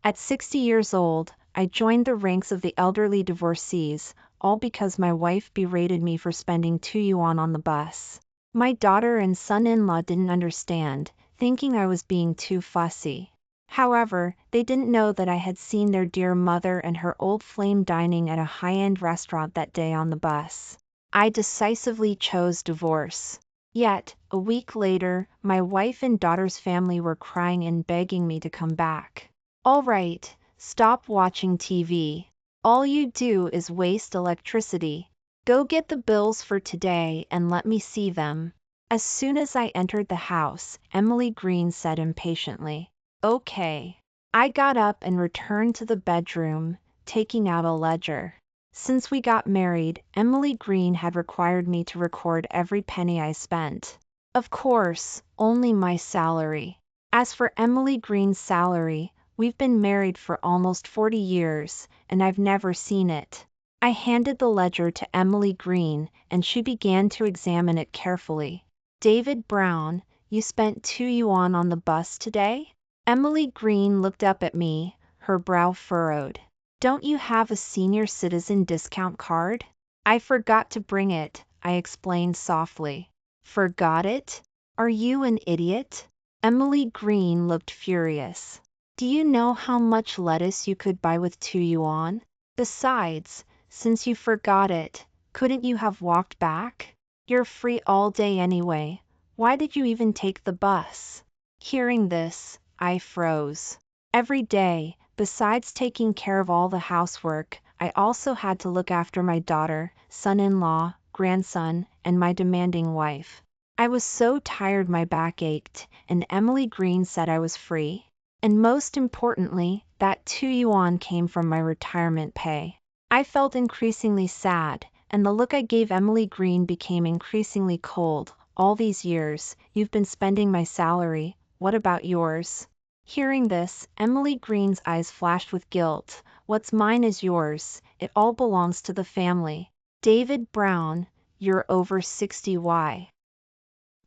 At 60 years old, I joined the ranks of the elderly divorcees, all because my wife berated me for spending 2 yuan on the bus. My daughter and son-in-law didn't understand, thinking I was being too fussy. However, they didn't know that I had seen their dear mother and her old flame dining at a high-end restaurant that day on the bus. I decisively chose divorce. Yet, a week later, my wife and daughter's family were crying and begging me to come back. All right, stop watching TV. All you do is waste electricity. Go get the bills for today and let me see them. As soon as I entered the house, Emily Green said impatiently, "Okay." I got up and returned to the bedroom, taking out a ledger. Since we got married, Emily Green had required me to record every penny I spent. Of course, only my salary. As for Emily Green's salary, we've been married for almost 40 years, and I've never seen it. I handed the ledger to Emily Green, and she began to examine it carefully. "David Brown, you spent 2 yuan on the bus today?" Emily Green looked up at me, her brow furrowed. "Don't you have a senior citizen discount card?" "I forgot to bring it," I explained softly. "Forgot it? Are you an idiot?" Emily Green looked furious. "Do you know how much lettuce you could buy with 2 yuan? Besides, since you forgot it, couldn't you have walked back? You're free all day anyway. Why did you even take the bus?" Hearing this, I froze. Every day, besides taking care of all the housework, I also had to look after my daughter, son-in-law, grandson, and my demanding wife. I was so tired my back ached, and Emily Green said I was free. And most importantly, that 2 yuan came from my retirement pay. I felt increasingly sad, and the look I gave Emily Green became increasingly cold. "All these years, you've been spending my salary, what about yours?" Hearing this, Emily Green's eyes flashed with guilt. "What's mine is yours, it all belongs to the family. David Brown, you're over 60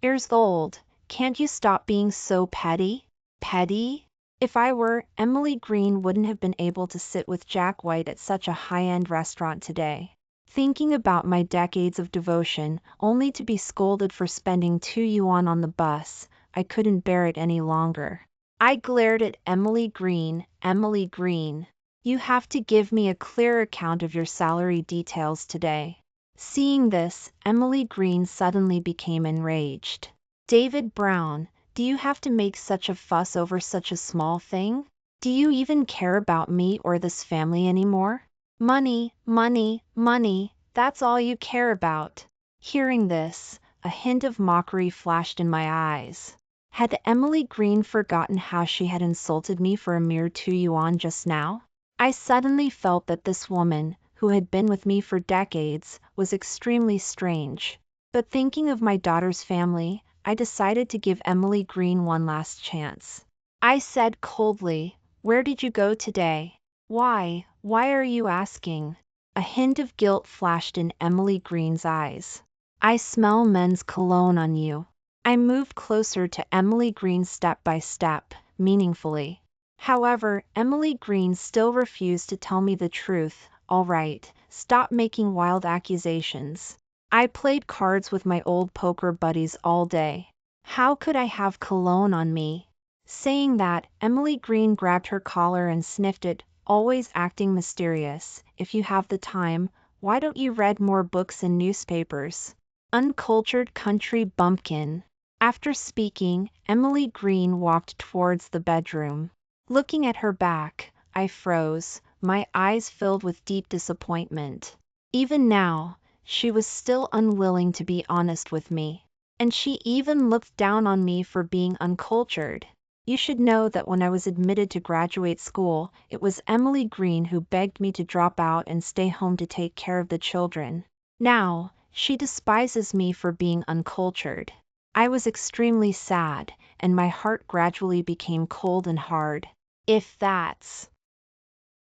years old, can't you stop being so petty?" Petty? If I were, Emily Green wouldn't have been able to sit with Jack White at such a high-end restaurant today. Thinking about my decades of devotion, only to be scolded for spending 2 yuan on the bus, I couldn't bear it any longer. I glared at Emily Green. "Emily Green, you have to give me a clear account of your salary details today." Seeing this, Emily Green suddenly became enraged. "David Brown, do you have to make such a fuss over such a small thing? Do you even care about me or this family anymore? Money, money, money, that's all you care about." Hearing this, a hint of mockery flashed in my eyes. Had Emily Green forgotten how she had insulted me for a mere 2 yuan just now? I suddenly felt that this woman, who had been with me for decades, was extremely strange. But thinking of my daughter's family, I decided to give Emily Green one last chance. I said coldly, "Where did you go today?" Why are you asking?" A hint of guilt flashed in Emily Green's eyes. "I smell men's cologne on you." I moved closer to Emily Green step by step, meaningfully. However, Emily Green still refused to tell me the truth. "All right, stop making wild accusations. I played cards with my old poker buddies all day. How could I have cologne on me?" Saying that, Emily Green grabbed her collar and sniffed it, always acting mysterious. "If you have the time, why don't you read more books and newspapers? Uncultured country bumpkin." After speaking, Emily Green walked towards the bedroom. Looking at her back, I froze, my eyes filled with deep disappointment. Even now, she was still unwilling to be honest with me. And she even looked down on me for being uncultured. You should know that when I was admitted to graduate school, it was Emily Green who begged me to drop out and stay home to take care of the children. Now, she despises me for being uncultured. I was extremely sad, and my heart gradually became cold and hard. If that's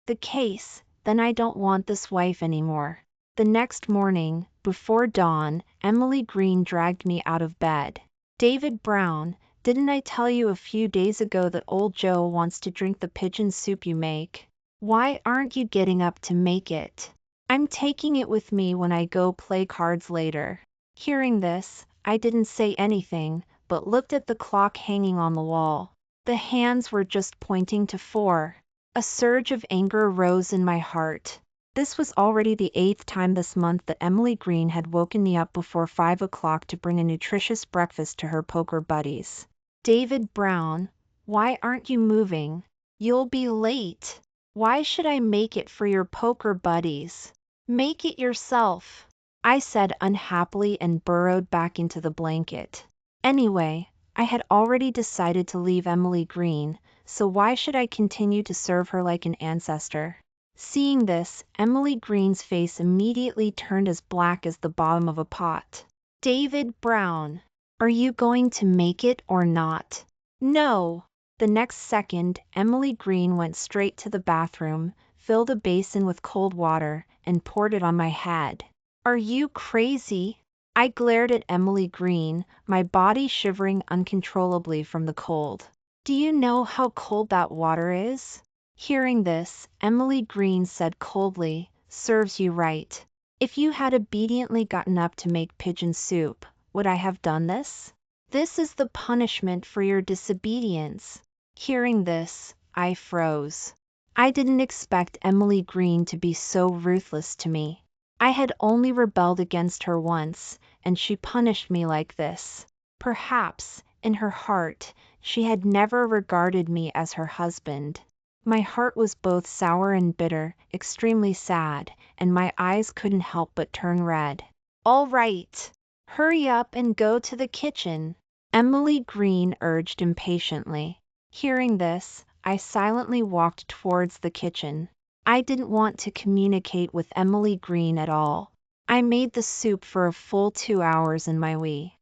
the case, then I don't want this wife anymore. The next morning, before dawn, Emily Green dragged me out of bed. "David Brown, Didn't I tell you a few days ago that old Joe wants to drink the pigeon soup you make? Why aren't you getting up to make it? I'm taking it with me when I go play cards later." Hearing this, I didn't say anything, but looked at the clock hanging on the wall. The hands were just pointing to 4. A surge of anger rose in my heart. This was already the 8th time this month that Emily Green had woken me up before 5 o'clock to bring a nutritious breakfast to her poker buddies. "David Brown, why aren't you moving? You'll be late. Why should I make it for your poker buddies? Make it yourself," I said unhappily and burrowed back into the blanket. Anyway, I had already decided to leave Emily Green, so why should I continue to serve her like an ancestor? Seeing this, Emily Green's face immediately turned as black as the bottom of a pot. "David Brown, are you going to make it or not?" "No." The next second, Emily Green went straight to the bathroom, filled a basin with cold water, and poured it on my head. "Are you crazy?" I glared at Emily Green, my body shivering uncontrollably from the cold. "Do you know how cold that water is?" Hearing this, Emily Green said coldly, "Serves you right. If you had obediently gotten up to make pigeon soup, would I have done this? This is the punishment for your disobedience." Hearing this, I froze. I didn't expect Emily Green to be so ruthless to me. I had only rebelled against her once, and she punished me like this. Perhaps, in her heart, she had never regarded me as her husband. My heart was both sour and bitter, extremely sad, and my eyes couldn't help but turn red. "All right, hurry up and go to the kitchen," Emily Green urged impatiently. Hearing this, I silently walked towards the kitchen. I didn't want to communicate with Emily Green at all. I made the soup for a full 2 hours in my wee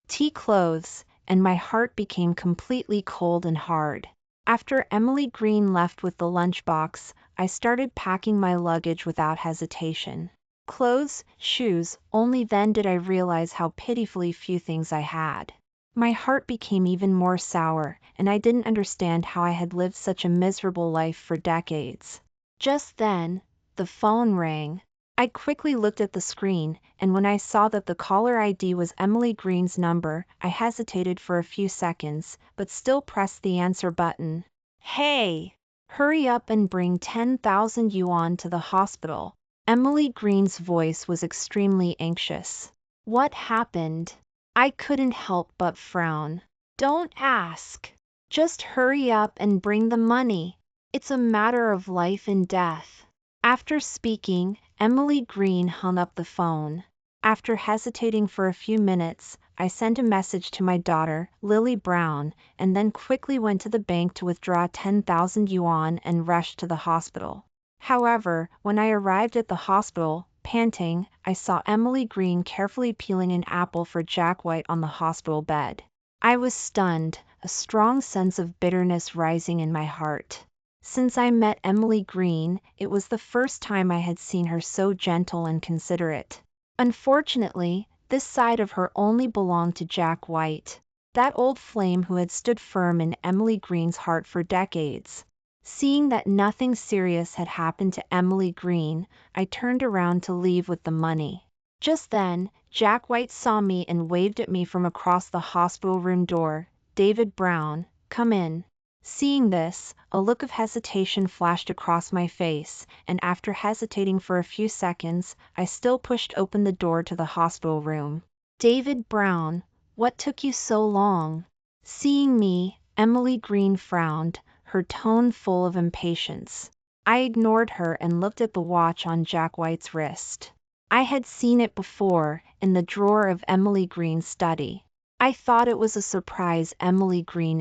tea clothes, and my heart became completely cold and hard. After Emily Green left with the lunchbox, I started packing my luggage without hesitation. Clothes, shoes, only then did I realize how pitifully few things I had. My heart became even more sour, and I didn't understand how I had lived such a miserable life for decades. Just then, the phone rang. I quickly looked at the screen, and when I saw that the caller ID was Emily Green's number, I hesitated for a few seconds, but still pressed the answer button. "Hey, hurry up and bring 10,000 yuan to the hospital." Emily Green's voice was extremely anxious. What happened? I couldn't help but frown. "Don't ask. Just hurry up and bring the money. It's a matter of life and death." After speaking, Emily Green hung up the phone. After hesitating for a few minutes, I sent a message to my daughter, Lily Brown, and then quickly went to the bank to withdraw 10,000 yuan and rushed to the hospital. However, when I arrived at the hospital, panting, I saw Emily Green carefully peeling an apple for Jack White on the hospital bed. I was stunned, a strong sense of bitterness rising in my heart. Since I met Emily Green, it was the first time I had seen her so gentle and considerate. Unfortunately, this side of her only belonged to Jack White, that old flame who had stood firm in Emily Green's heart for decades. Seeing that nothing serious had happened to Emily Green, I turned around to leave with the money. Just then, Jack White saw me and waved at me from across the hospital room door. "David Brown, come in." Seeing this, a look of hesitation flashed across my face, and after hesitating for a few seconds, I still pushed open the door to the hospital room. "David Brown, what took you so long?" Seeing me, Emily Green frowned, her tone full of impatience. I ignored her and looked at the watch on Jack White's wrist. I had seen it before, in the drawer of Emily Green's study. I thought it was a surprise Emily Green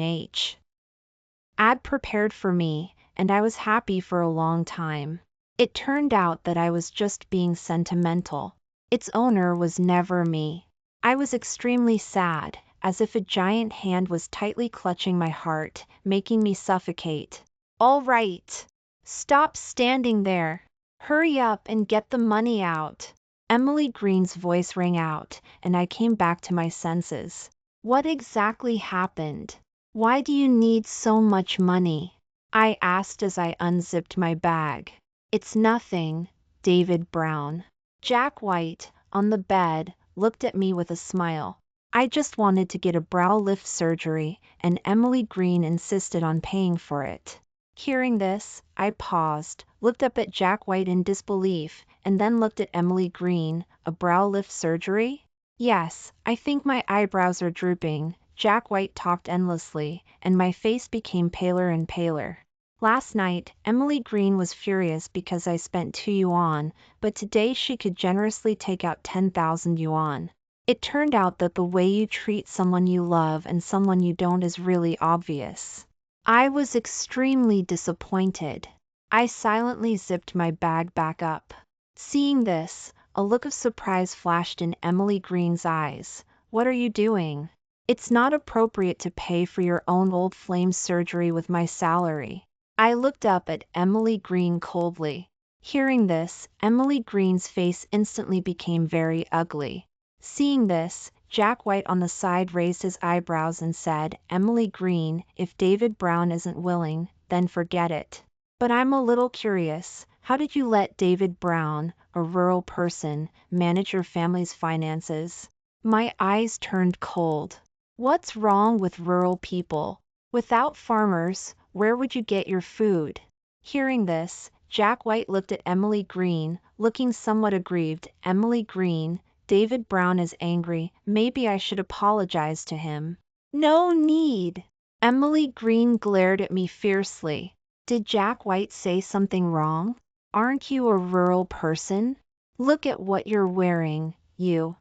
had prepared for me, and I was happy for a long time. It turned out that I was just being sentimental. Its owner was never me. I was extremely sad, as if a giant hand was tightly clutching my heart, making me suffocate. "All right. Stop standing there. Hurry up and get the money out." Emily Green's voice rang out, and I came back to my senses. What exactly happened? Why do you need so much money? I asked as I unzipped my bag. It's nothing, David Brown. Jack White, on the bed, looked at me with a smile. I just wanted to get a brow lift surgery, and Emily Green insisted on paying for it. Hearing this, I paused, looked up at Jack White in disbelief, and then looked at Emily Green. A brow lift surgery? Yes, I think my eyebrows are drooping. Jack White talked endlessly, and my face became paler and paler. Last night, Emily Green was furious because I spent 2 yuan, but today she could generously take out 10,000 yuan. It turned out that the way you treat someone you love and someone you don't is really obvious. I was extremely disappointed. I silently zipped my bag back up. Seeing this, a look of surprise flashed in Emily Green's eyes. What are you doing? It's not appropriate to pay for your own old flame surgery with my salary. I looked up at Emily Green coldly. Hearing this, Emily Green's face instantly became very ugly. Seeing this, Jack White on the side raised his eyebrows and said, Emily Green, if David Brown isn't willing, then forget it. But I'm a little curious, how did you let David Brown, a rural person, manage your family's finances? My eyes turned cold. What's wrong with rural people? Without farmers, where would you get your food? Hearing this, Jack White looked at Emily Green, looking somewhat aggrieved. Emily Green, David Brown is angry, maybe I should apologize to him. No need. Emily Green glared at me fiercely. Did Jack White say something wrong? Aren't you a rural person? Look at what you're wearing, you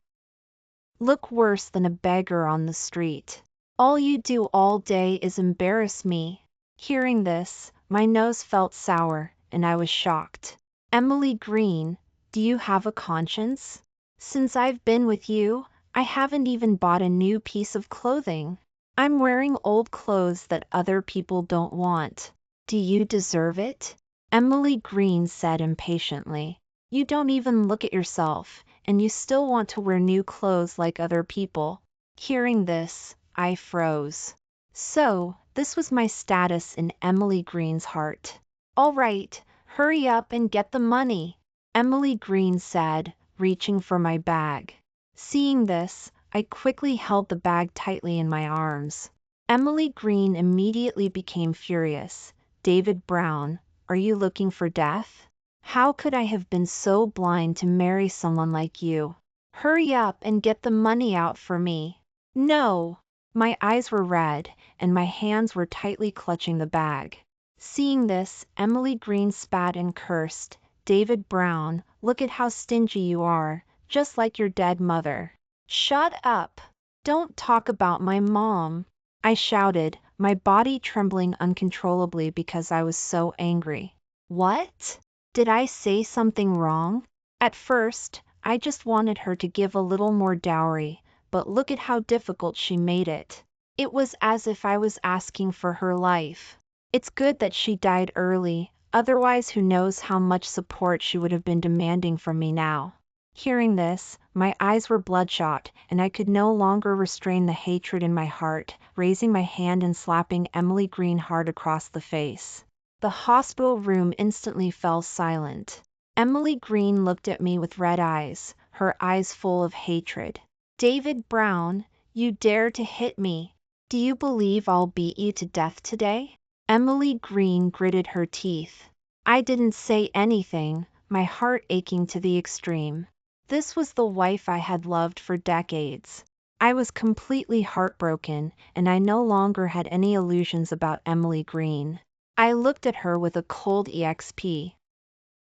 look worse than a beggar on the street. All you do all day is embarrass me. Hearing this, my nose felt sour, and I was shocked. Emily Green, do you have a conscience? Since I've been with you, I haven't even bought a new piece of clothing. I'm wearing old clothes that other people don't want. Do you deserve it? Emily Green said impatiently. You don't even look at yourself, and you still want to wear new clothes like other people. Hearing this, I froze. So, this was my status in Emily Green's heart. All right, hurry up and get the money, Emily Green said, reaching for my bag. Seeing this, I quickly held the bag tightly in my arms. Emily Green immediately became furious. David Brown, are you looking for death? How could I have been so blind to marry someone like you? Hurry up and get the money out for me. No. My eyes were red, and my hands were tightly clutching the bag. Seeing this, Emily Green spat and cursed. David Brown, look at how stingy you are, just like your dead mother. Shut up. Don't talk about my mom, I shouted, my body trembling uncontrollably because I was so angry. What? Did I say something wrong? At first, I just wanted her to give a little more dowry, but look at how difficult she made it. It was as if I was asking for her life. It's good that she died early, otherwise who knows how much support she would have been demanding from me now. Hearing this, my eyes were bloodshot, and I could no longer restrain the hatred in my heart, raising my hand and slapping Emily Green hard across the face. The hospital room instantly fell silent. Emily Green looked at me with red eyes, her eyes full of hatred. David Brown, you dare to hit me. Do you believe I'll beat you to death today? Emily Green gritted her teeth. I didn't say anything, my heart aching to the extreme. This was the wife I had loved for decades. I was completely heartbroken, and I no longer had any illusions about Emily Green. I looked at her with a cold exp.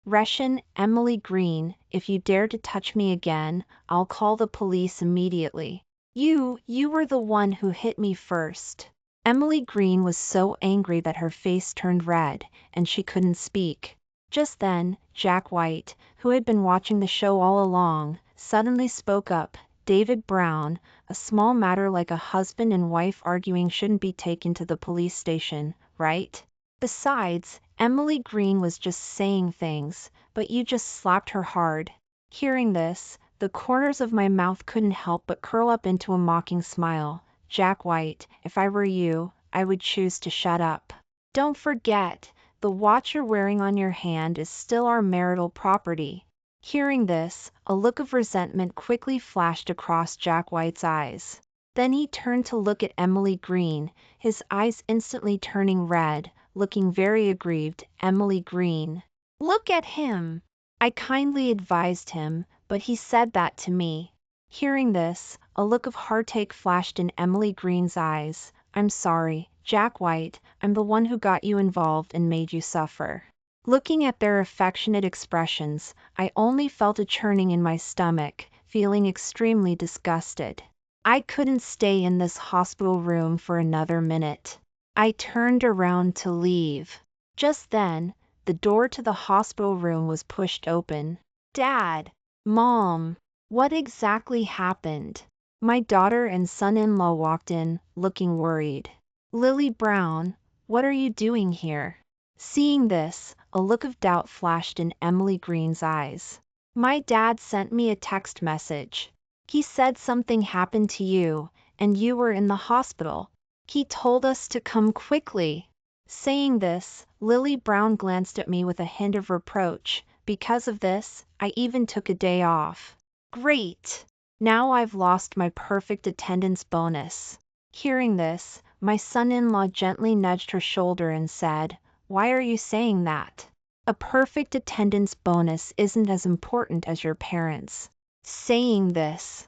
Russian Emily Green, if you dare to touch me again, I'll call the police immediately. You were the one who hit me first. Emily Green was so angry that her face turned red, and she couldn't speak. Just then, Jack White, who had been watching the show all along, suddenly spoke up. David Brown, a small matter like a husband and wife arguing shouldn't be taken to the police station, right? Besides, Emily Green was just saying things, but you just slapped her hard. Hearing this, the corners of my mouth couldn't help but curl up into a mocking smile. Jack White, if I were you, I would choose to shut up. Don't forget, the watch you're wearing on your hand is still our marital property. Hearing this, a look of resentment quickly flashed across Jack White's eyes. Then he turned to look at Emily Green, his eyes instantly turning red, looking very aggrieved. Emily Green. Look at him! I kindly advised him, but he said that to me. Hearing this, a look of heartache flashed in Emily Green's eyes. I'm sorry, Jack White, I'm the one who got you involved and made you suffer. Looking at their affectionate expressions, I only felt a churning in my stomach, feeling extremely disgusted. I couldn't stay in this hospital room for another minute. I turned around to leave. Just then, the door to the hospital room was pushed open. Dad! Mom! What exactly happened? My daughter and son-in-law walked in, looking worried. Lily Brown, what are you doing here? Seeing this, a look of doubt flashed in Emily Green's eyes. My dad sent me a text message. He said something happened to you, and you were in the hospital. He told us to come quickly. Saying this, Lily Brown glanced at me with a hint of reproach. Because of this, I even took a day off. Great! Now I've lost my perfect attendance bonus. Hearing this, my son-in-law gently nudged her shoulder and said, Why are you saying that? A perfect attendance bonus isn't as important as your parents. Saying this,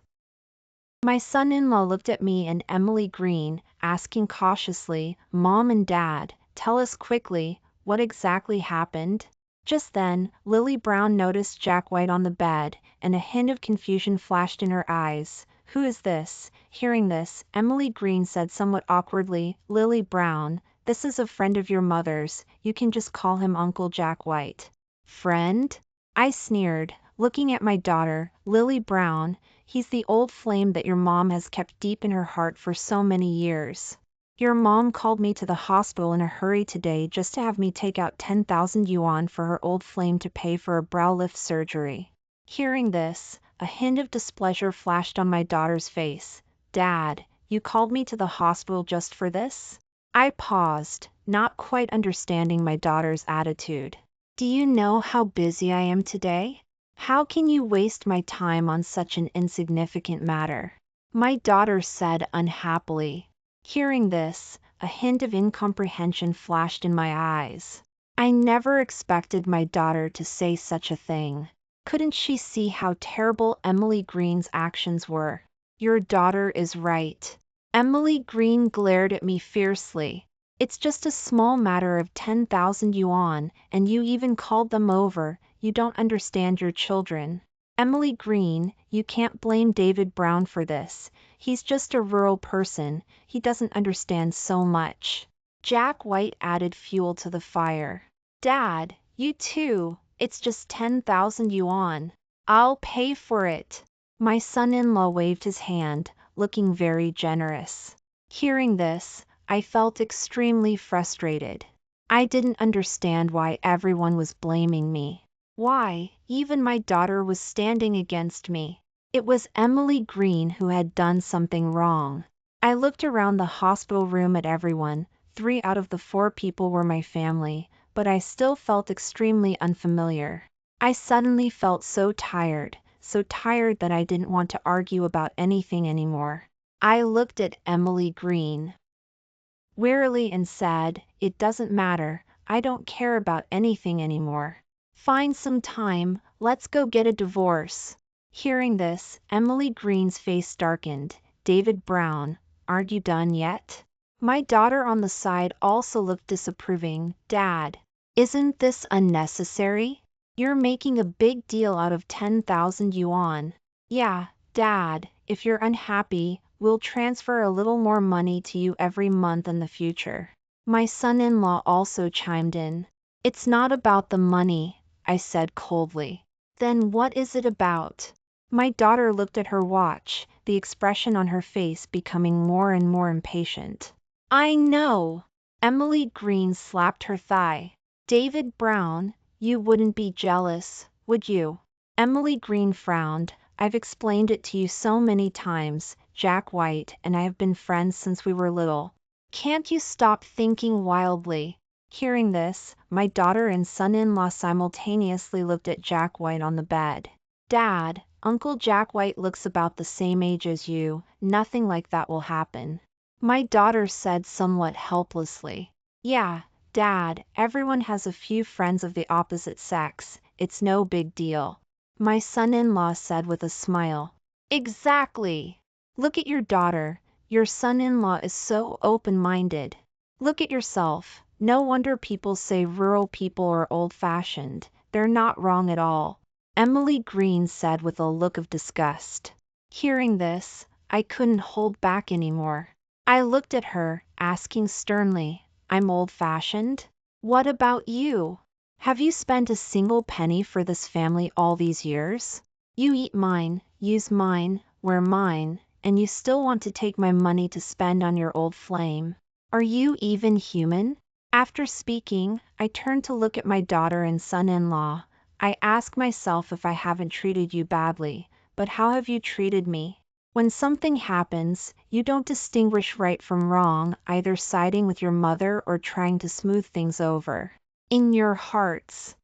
my son-in-law looked at me and Emily Green, asking cautiously, Mom and Dad, tell us quickly, what exactly happened? Just then, Lily Brown noticed Jack White on the bed, and a hint of confusion flashed in her eyes. Who is this? Hearing this, Emily Green said somewhat awkwardly, Lily Brown, this is a friend of your mother's, you can just call him Uncle Jack White. Friend? I sneered, looking at my daughter, Lily Brown. He's the old flame that your mom has kept deep in her heart for so many years. Your mom called me to the hospital in a hurry today just to have me take out 10,000 yuan for her old flame to pay for a brow lift surgery. Hearing this, a hint of displeasure flashed on my daughter's face. Dad, you called me to the hospital just for this? I paused, not quite understanding my daughter's attitude. Do you know how busy I am today? How can you waste my time on such an insignificant matter? My daughter said unhappily. Hearing this, a hint of incomprehension flashed in my eyes. I never expected my daughter to say such a thing. Couldn't she see how terrible Emily Green's actions were? Your daughter is right. Emily Green glared at me fiercely. It's just a small matter of 10,000 yuan, and you even called them over. You don't understand your children. Emily Green, you can't blame David Brown for this. He's just a rural person, he doesn't understand so much. Jack White added fuel to the fire. Dad, you too, it's just 10,000 yuan. I'll pay for it. My son-in-law waved his hand, looking very generous. Hearing this, I felt extremely frustrated. I didn't understand why everyone was blaming me. Why, even my daughter was standing against me. It was Emily Green who had done something wrong. I looked around the hospital room at everyone. 3 out of the 4 people were my family, but I still felt extremely unfamiliar. I suddenly felt so tired that I didn't want to argue about anything anymore. I looked at Emily Green wearily and said, It doesn't matter, I don't care about anything anymore. Find some time, let's go get a divorce. Hearing this, Emily Green's face darkened. David Brown, aren't you done yet? My daughter on the side also looked disapproving. Dad, isn't this unnecessary? You're making a big deal out of 10,000 yuan. Yeah, Dad, if you're unhappy, we'll transfer a little more money to you every month in the future. My son-in-law also chimed in. It's not about the money, I said coldly. Then what is it about? My daughter looked at her watch, the expression on her face becoming more and more impatient. I know! Emily Green slapped her thigh. David Brown, you wouldn't be jealous, would you? Emily Green frowned. I've explained it to you so many times. Jack White and I have been friends since we were little. Can't you stop thinking wildly? Hearing this, my daughter and son-in-law simultaneously looked at Jack White on the bed. Dad, Uncle Jack White looks about the same age as you, nothing like that will happen. My daughter said somewhat helplessly. Yeah, Dad, everyone has a few friends of the opposite sex, it's no big deal. My son-in-law said with a smile. Exactly. Look at your daughter, your son-in-law is so open-minded. Look at yourself, no wonder people say rural people are old-fashioned, they're not wrong at all. Emily Green said with a look of disgust. Hearing this, I couldn't hold back anymore. I looked at her, asking sternly, I'm old-fashioned? What about you? Have you spent a single penny for this family all these years? You eat mine, use mine, wear mine, and you still want to take my money to spend on your old flame. Are you even human? After speaking, I turned to look at my daughter and son-in-law. I ask myself if I haven't treated you badly, but how have you treated me? When something happens, you don't distinguish right from wrong, either siding with your mother or trying to smooth things over. In your hearts,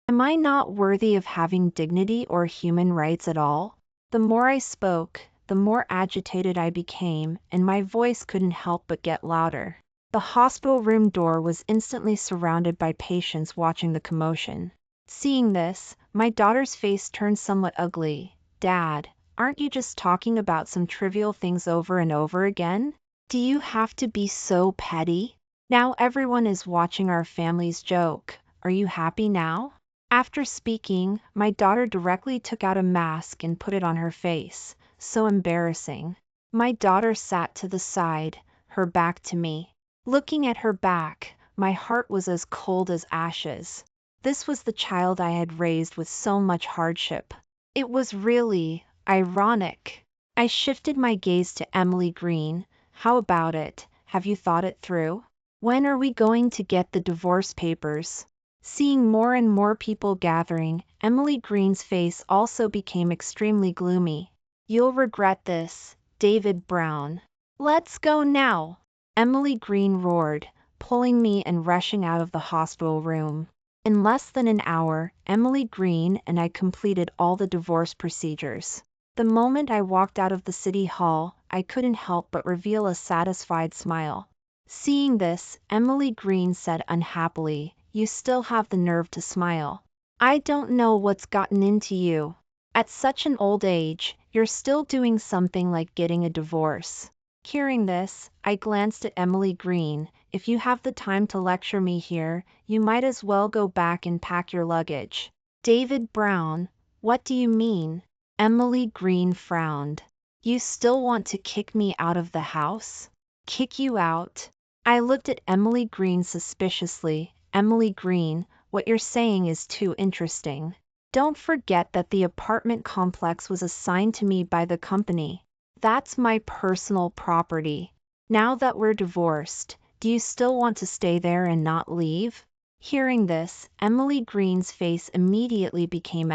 am I not worthy of having dignity or human rights at all? The more I spoke, the more agitated I became, and my voice couldn't help but get louder. The hospital room door was instantly surrounded by patients watching the commotion. Seeing this, my daughter's face turned somewhat ugly. Dad, aren't you just talking about some trivial things over and over again? Do you have to be so petty? Now everyone is watching our family's joke. Are you happy now? After speaking, my daughter directly took out a mask and put it on her face. So embarrassing. My daughter sat to the side, her back to me. Looking at her back, my heart was as cold as ashes. This was the child I had raised with so much hardship. It was really ironic. I shifted my gaze to Emily Green. How about it? Have you thought it through? When are we going to get the divorce papers? Seeing more and more people gathering, Emily Green's face also became extremely gloomy. You'll regret this, David Brown. Let's go now, Emily Green roared, pulling me and rushing out of the hospital room. In less than an hour, Emily Green and I completed all the divorce procedures. The moment I walked out of the city hall, I couldn't help but reveal a satisfied smile. Seeing this, Emily Green said unhappily, You still have the nerve to smile. I don't know what's gotten into you. At such an old age, you're still doing something like getting a divorce. Hearing this, I glanced at Emily Green. If you have the time to lecture me here, you might as well go back and pack your luggage. David Brown, what do you mean? Emily Green frowned. You still want to kick me out of the house? Kick you out? I looked at Emily Green suspiciously. Emily Green, what you're saying is too interesting. Don't forget that the apartment complex was assigned to me by the company. That's my personal property. Now that we're divorced, do you still want to stay there and not leave? Hearing this, Emily Green's face immediately became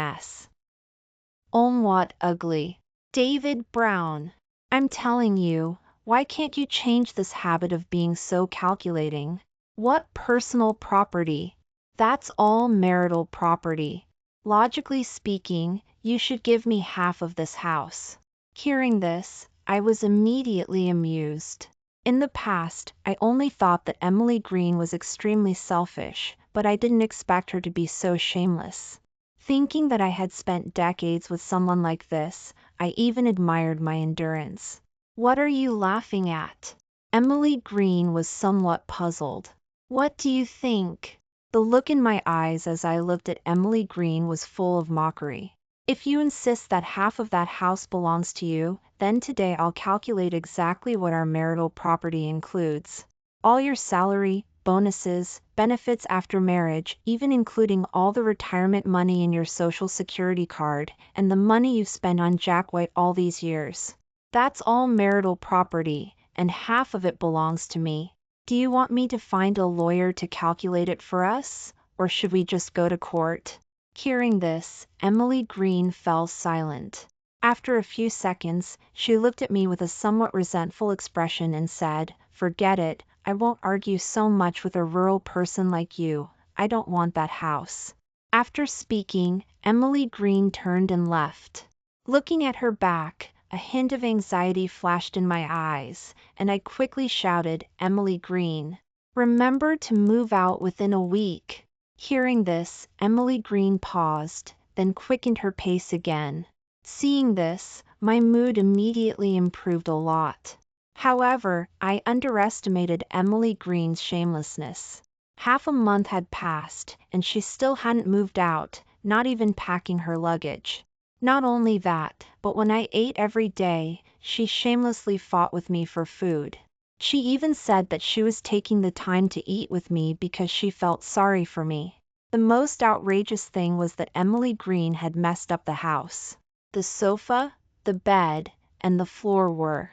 what ugly. David Brown. I'm telling you, why can't you change this habit of being so calculating? What personal property? That's all marital property. Logically speaking, you should give me half of this house. Hearing this, I was immediately amused. In the past, I only thought that Emily Green was extremely selfish, but I didn't expect her to be so shameless. Thinking that I had spent decades with someone like this, I even admired my endurance. What are you laughing at? Emily Green was somewhat puzzled. What do you think? The look in my eyes as I looked at Emily Green was full of mockery. If you insist that half of that house belongs to you, then today I'll calculate exactly what our marital property includes. All your salary, bonuses, benefits after marriage, even including all the retirement money in your social security card, and the money you've spent on Jack White all these years. That's all marital property, and half of it belongs to me. Do you want me to find a lawyer to calculate it for us, or should we just go to court? Hearing this, Emily Green fell silent. After a few seconds, she looked at me with a somewhat resentful expression and said, "Forget it, I won't argue so much with a rural person like you. I don't want that house." After speaking, Emily Green turned and left. Looking at her back, a hint of anxiety flashed in my eyes, and I quickly shouted, "Emily Green, remember to move out within a week." Hearing this, Emily Green paused, then quickened her pace again. Seeing this, my mood immediately improved a lot. However, I underestimated Emily Green's shamelessness. Half a month had passed, and she still hadn't moved out, not even packing her luggage. Not only that, but when I ate every day, she shamelessly fought with me for food. She even said that she was taking the time to eat with me because she felt sorry for me. The most outrageous thing was that Emily Green had messed up the house. The sofa, the bed, and the floor were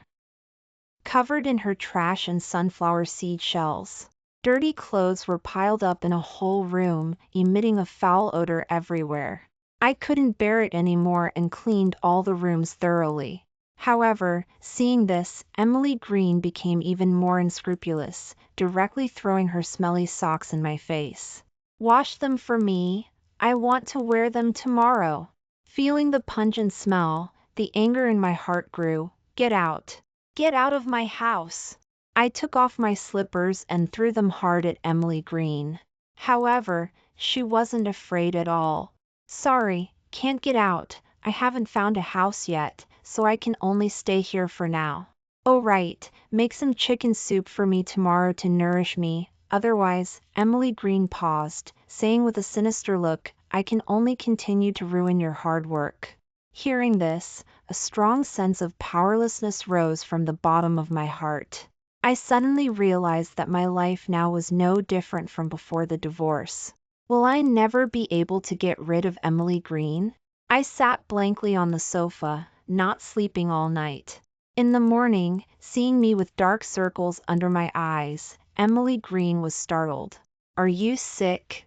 covered in her trash and sunflower seed shells. Dirty clothes were piled up in a whole room, emitting a foul odor everywhere. I couldn't bear it anymore and cleaned all the rooms thoroughly. However, seeing this, Emily Green became even more unscrupulous, directly throwing her smelly socks in my face. "Wash them for me. I want to wear them tomorrow." Feeling the pungent smell, the anger in my heart grew. "Get out. Get out of my house." I took off my slippers and threw them hard at Emily Green. However, she wasn't afraid at all. "Sorry, can't get out. I haven't found a house yet, so I can only stay here for now." "Oh right, make some chicken soup for me tomorrow to nourish me. Otherwise," Emily Green paused, saying with a sinister look, "I can only continue to ruin your hard work." Hearing this, a strong sense of powerlessness rose from the bottom of my heart. I suddenly realized that my life now was no different from before the divorce. Will I never be able to get rid of Emily Green? I sat blankly on the sofa, not sleeping all night. In the morning, seeing me with dark circles under my eyes, Emily Green was startled. "Are you sick?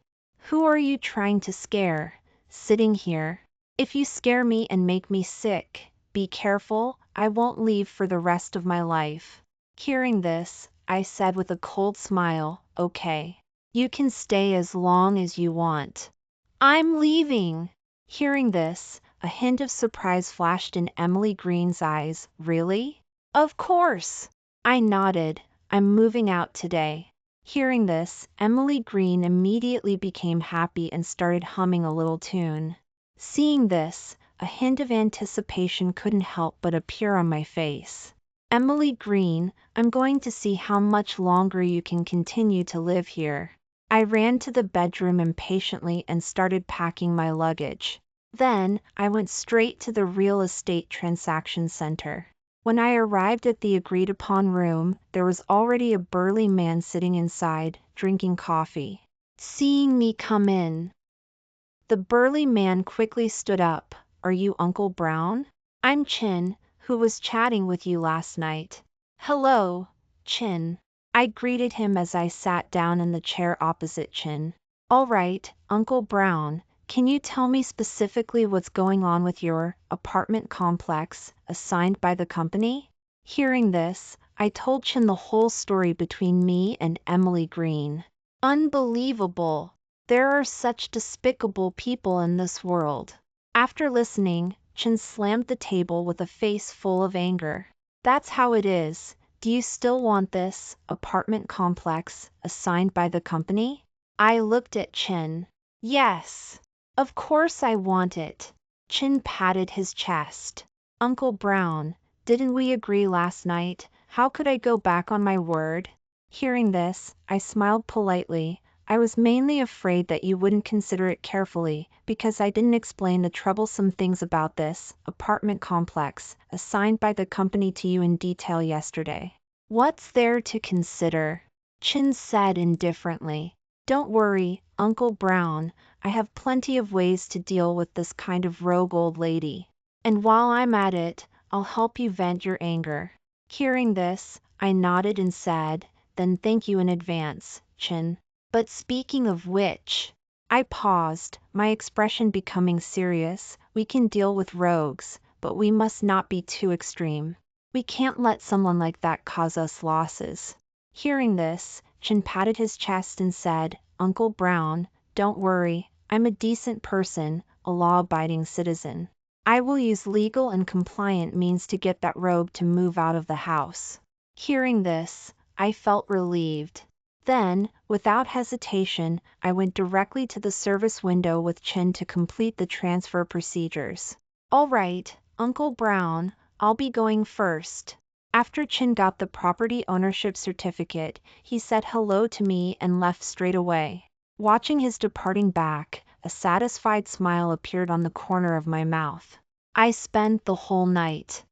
Who are you trying to scare, sitting here? If you scare me and make me sick, be careful, I won't leave for the rest of my life." Hearing this, I said with a cold smile, "Okay. You can stay as long as you want. I'm leaving." Hearing this, a hint of surprise flashed in Emily Green's eyes. "Really?" "Of course." I nodded. "I'm moving out today." Hearing this, Emily Green immediately became happy and started humming a little tune. Seeing this, a hint of anticipation couldn't help but appear on my face. "Emily Green, I'm going to see how much longer you can continue to live here." I ran to the bedroom impatiently and started packing my luggage. Then, I went straight to the real estate transaction center. When I arrived at the agreed-upon room, there was already a burly man sitting inside, drinking coffee. Seeing me come in, the burly man quickly stood up. "Are you Uncle Brown? I'm Chin, who was chatting with you last night." "Hello, Chin." I greeted him as I sat down in the chair opposite Chin. "All right, Uncle Brown, can you tell me specifically what's going on with your apartment complex assigned by the company?" Hearing this, I told Chin the whole story between me and Emily Green. Unbelievable. There are such despicable people in this world. After listening, Chin slammed the table with a face full of anger. "That's how it is. Do you still want this apartment complex assigned by the company?" I looked at Chin. "Yes. Of course I want it." Chin patted his chest. "Uncle Brown, didn't we agree last night? How could I go back on my word?" Hearing this, I smiled politely. "I was mainly afraid that you wouldn't consider it carefully, because I didn't explain the troublesome things about this apartment complex assigned by the company to you in detail yesterday." "What's there to consider?" Chin said indifferently. "Don't worry, Uncle Brown, I have plenty of ways to deal with this kind of rogue old lady. And while I'm at it, I'll help you vent your anger." Hearing this, I nodded and said, "Then thank you in advance, Chin. But speaking of which," I paused, my expression becoming serious, "we can deal with rogues, but we must not be too extreme. We can't let someone like that cause us losses. Hearing this, Chin patted his chest and said, Uncle Brown, don't worry, I'm a decent person, a law-abiding citizen. I will use legal and compliant means to get that robe to move out of the house. Hearing this, I felt relieved. Then, without hesitation, I went directly to the service window with Chin to complete the transfer procedures. All right, Uncle Brown, I'll be going first. After Chin got the property ownership certificate, he said hello to me and left straight away. Watching his departing back, a satisfied smile appeared on the corner of my mouth. I spent the whole night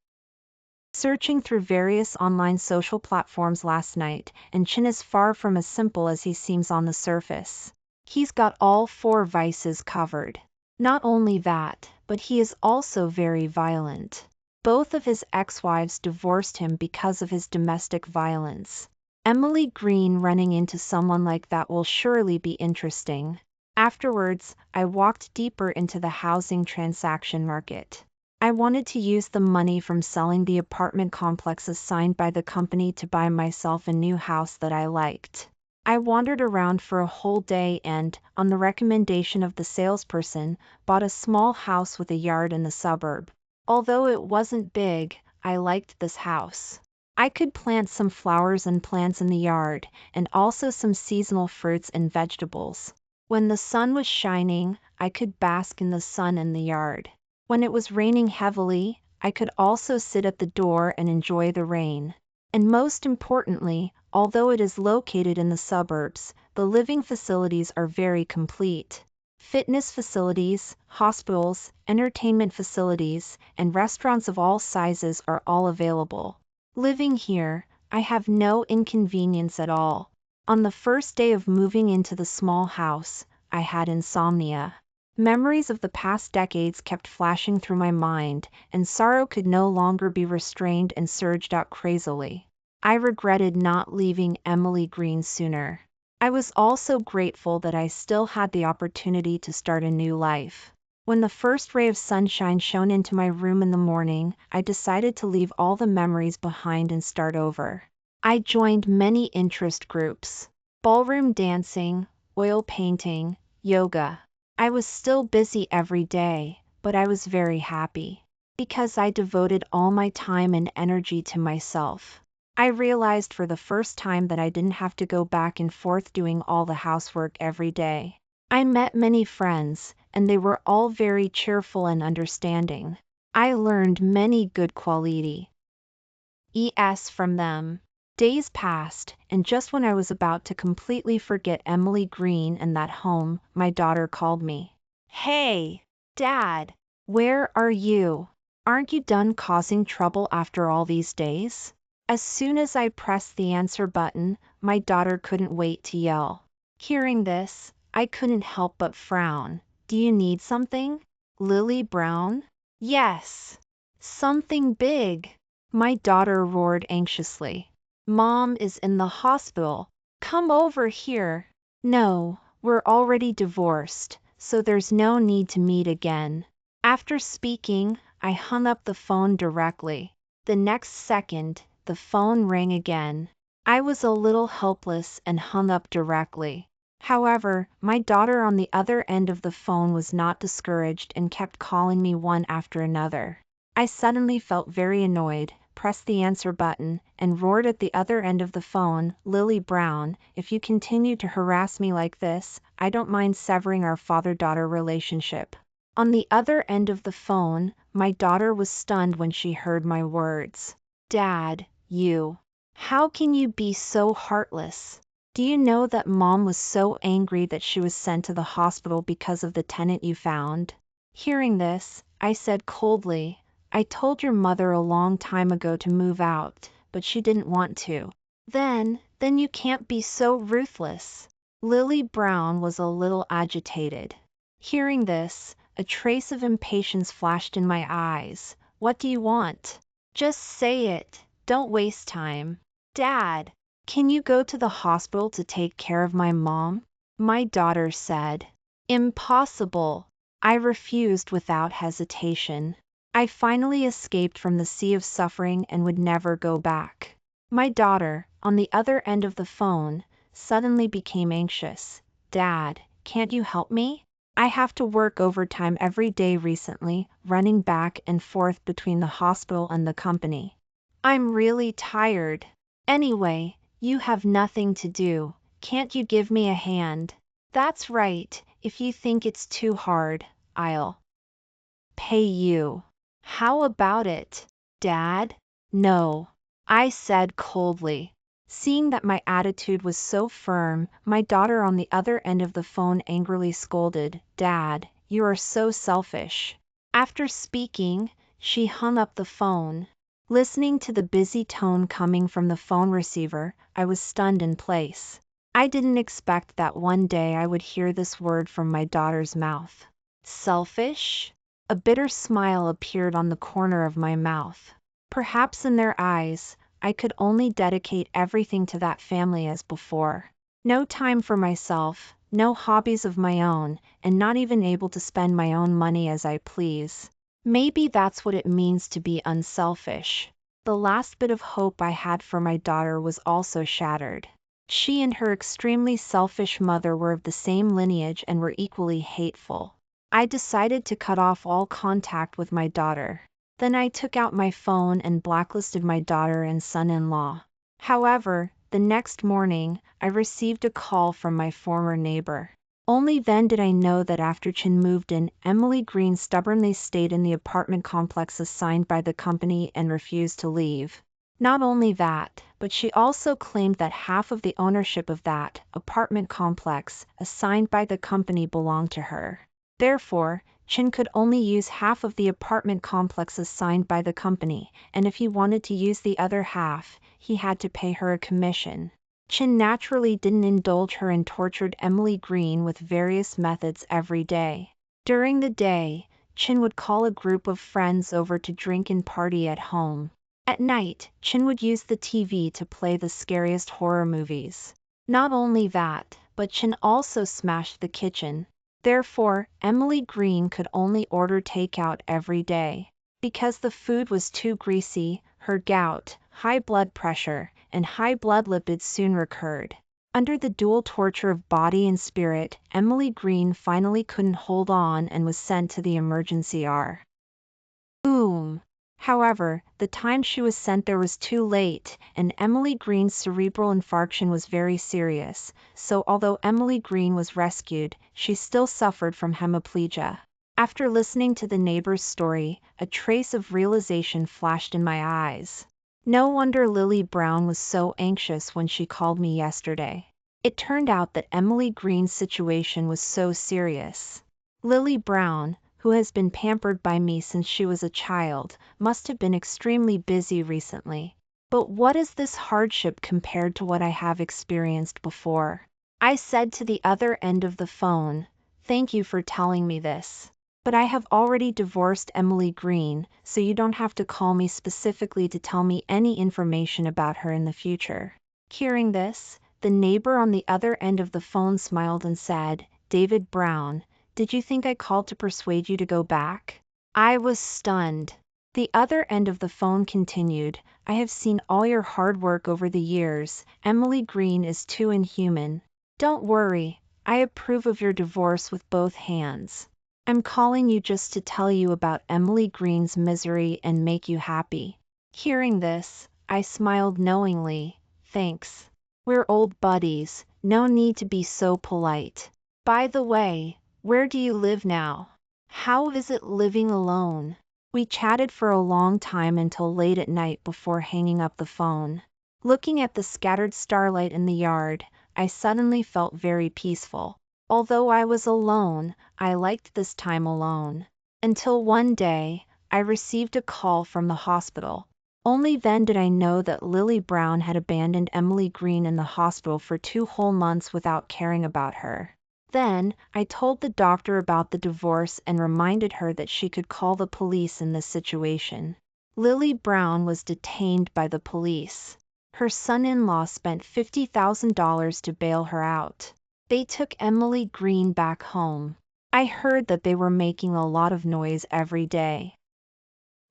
searching through various online social platforms last night, and Chin is far from as simple as he seems on the surface. He's got all 4 vices covered. Not only that, but he is also very violent. Both of his ex-wives divorced him because of his domestic violence. Emily Green running into someone like that will surely be interesting. Afterwards, I walked deeper into the housing transaction market. I wanted to use the money from selling the apartment complexes signed by the company to buy myself a new house that I liked. I wandered around for a whole day and, on the recommendation of the salesperson, bought a small house with a yard in the suburb. Although it wasn't big, I liked this house. I could plant some flowers and plants in the yard, and also some seasonal fruits and vegetables. When the sun was shining, I could bask in the sun in the yard. When it was raining heavily, I could also sit at the door and enjoy the rain. And most importantly, although it is located in the suburbs, the living facilities are very complete. Fitness facilities, hospitals, entertainment facilities, and restaurants of all sizes are all available. Living here, I have no inconvenience at all. On the first day of moving into the small house, I had insomnia. Memories of the past decades kept flashing through my mind, and sorrow could no longer be restrained and surged out crazily. I regretted not leaving Emily Green sooner. I was also grateful that I still had the opportunity to start a new life. When the first ray of sunshine shone into my room in the morning, I decided to leave all the memories behind and start over. I joined many interest groups: ballroom dancing, oil painting, yoga. I was still busy every day, but I was very happy. Because I devoted all my time and energy to myself. I realized for the first time that I didn't have to go back and forth doing all the housework every day. I met many friends, and they were all very cheerful and understanding. I learned many good qualities from them. Days passed, and just when I was about to completely forget Emily Green and that home, my daughter called me. Hey, Dad, where are you? Aren't you done causing trouble after all these days? As soon as I pressed the answer button, my daughter couldn't wait to yell. Hearing this, I couldn't help but frown. Do you need something, Lily Brown? Yes. Something big. My daughter roared anxiously. Mom is in the hospital. Come over here. No, we're already divorced, so there's no need to meet again. After speaking, I hung up the phone directly. The next second, the phone rang again. I was a little helpless and hung up directly. However, my daughter on the other end of the phone was not discouraged and kept calling me one after another. I suddenly felt very annoyed, pressed the answer button, and roared at the other end of the phone, Lily Brown, if you continue to harass me like this, I don't mind severing our father-daughter relationship. On the other end of the phone, my daughter was stunned when she heard my words. Dad, you. How can you be so heartless? Do you know that Mom was so angry that she was sent to the hospital because of the tenant you found? Hearing this, I said coldly, I told your mother a long time ago to move out, but she didn't want to. Then you can't be so ruthless. Lily Brown was a little agitated. Hearing this, a trace of impatience flashed in my eyes. What do you want? Just say it, don't waste time. Dad, can you go to the hospital to take care of my mom? My daughter said. Impossible. I refused without hesitation. I finally escaped from the sea of suffering and would never go back. My daughter, on the other end of the phone, suddenly became anxious. Dad, can't you help me? I have to work overtime every day recently, running back and forth between the hospital and the company. I'm really tired. Anyway, you have nothing to do. Can't you give me a hand? That's right, if you think it's too hard, I'll pay you. How about it, Dad? No, I said coldly. Seeing that my attitude was so firm, my daughter on the other end of the phone angrily scolded, Dad, you are so selfish. After speaking, she hung up the phone. Listening to the busy tone coming from the phone receiver, I was stunned in place. I didn't expect that one day I would hear this word from my daughter's mouth. Selfish? A bitter smile appeared on the corner of my mouth. Perhaps in their eyes, I could only dedicate everything to that family as before. No time for myself, no hobbies of my own, and not even able to spend my own money as I please. Maybe that's what it means to be unselfish. The last bit of hope I had for my daughter was also shattered. She and her extremely selfish mother were of the same lineage and were equally hateful. I decided to cut off all contact with my daughter. Then I took out my phone and blacklisted my daughter and son-in-law. However, the next morning, I received a call from my former neighbor. Only then did I know that after Chin moved in, Emily Green stubbornly stayed in the apartment complex assigned by the company and refused to leave. Not only that, but she also claimed that half of the ownership of that apartment complex assigned by the company belonged to her. Therefore, Chin could only use half of the apartment complex assigned by the company, and if he wanted to use the other half, he had to pay her a commission. Chin naturally didn't indulge her and tortured Emily Green with various methods every day. During the day, Chin would call a group of friends over to drink and party at home. At night, Chin would use the TV to play the scariest horror movies. Not only that, but Chin also smashed the kitchen. Therefore, Emily Green could only order takeout every day. Because the food was too greasy, her gout, high blood pressure, and high blood lipids soon recurred. Under the dual torture of body and spirit, Emily Green finally couldn't hold on and was sent to the emergency room. However, the time she was sent there was too late, and Emily Green's cerebral infarction was very serious, so although Emily Green was rescued, she still suffered from hemiplegia. After listening to the neighbor's story, a trace of realization flashed in my eyes. No wonder Lily Brown was so anxious when she called me yesterday. It turned out that Emily Green's situation was so serious. Lily Brown, who has been pampered by me since she was a child, must have been extremely busy recently. But what is this hardship compared to what I have experienced before? I said to the other end of the phone, "Thank you for telling me this. But I have already divorced Emily Green, so you don't have to call me specifically to tell me any information about her in the future." Hearing this, the neighbor on the other end of the phone smiled and said, "David Brown, did you think I called to persuade you to go back?" I was stunned. The other end of the phone continued, "I have seen all your hard work over the years. Emily Green is too inhuman. Don't worry, I approve of your divorce with both hands. I'm calling you just to tell you about Emily Green's misery and make you happy." Hearing this, I smiled knowingly. "Thanks. We're old buddies, no need to be so polite. By the way, where do you live now? How is it living alone?" We chatted for a long time until late at night before hanging up the phone. Looking at the scattered starlight in the yard, I suddenly felt very peaceful. Although I was alone, I liked this time alone. Until one day, I received a call from the hospital. Only then did I know that Lily Brown had abandoned Emily Green in the hospital for 2 whole months without caring about her. Then, I told the doctor about the divorce and reminded her that she could call the police in this situation. Lily Brown was detained by the police. Her son-in-law spent $50,000 to bail her out. They took Emily Green back home. I heard that they were making a lot of noise every day.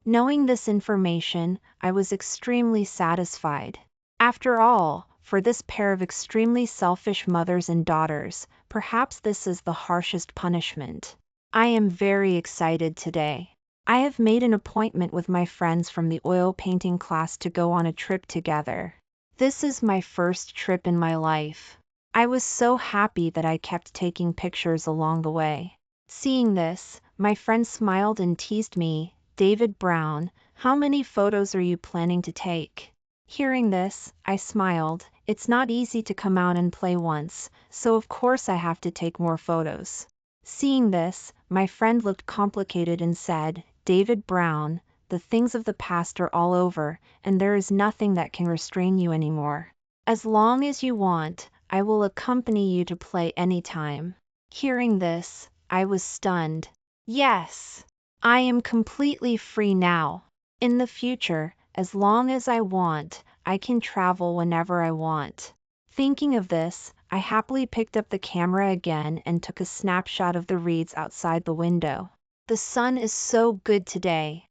Knowing this information, I was extremely satisfied. After all, for this pair of extremely selfish mothers and daughters, perhaps this is the harshest punishment. I am very excited today. I have made an appointment with my friends from the oil painting class to go on a trip together. This is my first trip in my life. I was so happy that I kept taking pictures along the way. Seeing this, my friend smiled and teased me, "David Brown, how many photos are you planning to take?" Hearing this, I smiled. It's not easy to come out and play once, so of course I have to take more photos. Seeing this, my friend looked complicated and said, "David Brown, the things of the past are all over, and there is nothing that can restrain you anymore. As long as you want, I will accompany you to play anytime." Hearing this, I was stunned. Yes! I am completely free now. In the future, as long as I want, I can travel whenever I want. Thinking of this, I happily picked up the camera again and took a snapshot of the reeds outside the window. The sun is so good today.